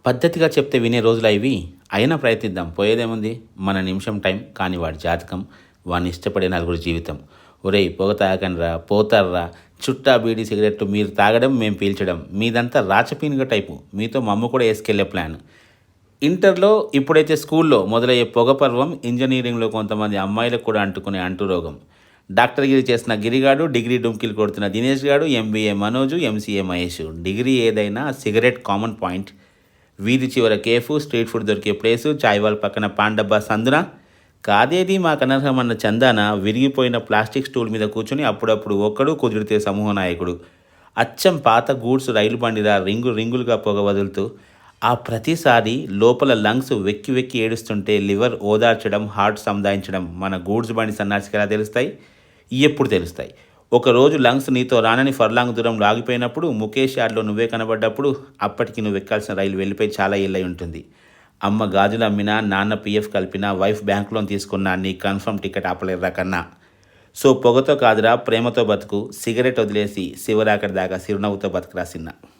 పద్ధతిగా చెప్తే వినే రోజులా ఇవి? అయినా ప్రయత్నిద్దాం. పోయేదేముంది? మన నిమిషం టైం, కానీ వాడి జాతకం, వాడిని ఇష్టపడే నలుగురి జీవితం. ఒరేయ్! పొగ తాగకండ్రా, పోతార్రా, చుట్టా, బీడీ, సిగరెట్టు మీరు తాగడం, మేము పీల్చడం. మీదంతా రాచపీనుగ టైపు. మీతో మమ్ము కూడా యేసుకెళ్ళే ప్లాన్. ఇంటర్‌లో ఇప్పుడైతే స్కూల్‌లో మొదలయ్యే పొగ పర్వం ఇంజినీరింగ్‌లో కొంతమంది అమ్మాయిలకు కూడా అంటుకునే అంటురోగం. డాక్టర్‌గిరి చేసిన గిరిగాడు, డిగ్రీ డుమ్కీలు కొడుతున్న దినేష్ గాడు, MBA Manoj, MCA Mahesh. Degree ఏదైనా సిగరెట్ కామన్ పాయింట్. వీధి చివర కేఫు, స్ట్రీట్ ఫుడ్ దొరికే ప్లేసు, చాయ్ వాల్ పక్కన పాన్ డబ్బా సందున, కాదేది మాకనర్హమన్న చందాన విరిగిపోయిన ప్లాస్టిక్ స్టూల్ మీద కూర్చొని అప్పుడప్పుడు ఒక్కడు, కుదిరితే సమూహ నాయకుడు. అచ్చం పాత గూడ్స్ రైలు బండిలా రింగులుగా పొగ వదులుతూ, ఆ ప్రతిసారి లోపల లంగ్స్ వెక్కి వెక్కి ఏడుస్తుంటే లివర్ ఓదార్చడం, హార్ట్ సముదాయించడం మన గూడ్స్ బండి సన్నాసికి ఎలా తెలుస్తాయి? ఎప్పుడు తెలుస్తాయి? ఒకరోజు లంగ్స్ నీతో రానని ఫర్లాంగ్ దూరంలో ఆగిపోయినప్పుడు, ముఖేష్ యాడ్లో నువ్వే కనబడ్డప్పుడు, అప్పటికి నువ్వు ఎక్కాల్సిన రైలు వెళ్ళిపోయి చాలా ఏళ్ళై ఉంటుంది. అమ్మ గాజులు అమ్మినా, నాన్న పీఎఫ్ కలిపినా, వైఫ్ బ్యాంక్ లోన్ తీసుకున్నా, నీ కన్ఫర్మ్ టికెట్ ఆపలేరురా కన్నా. సో పొగతో కాదురా, ప్రేమతో బతుకు. సిగరెట్ వదిలేసి శివరాకడి దాకా చిరునవ్వుతో బతుకురా సిన్న.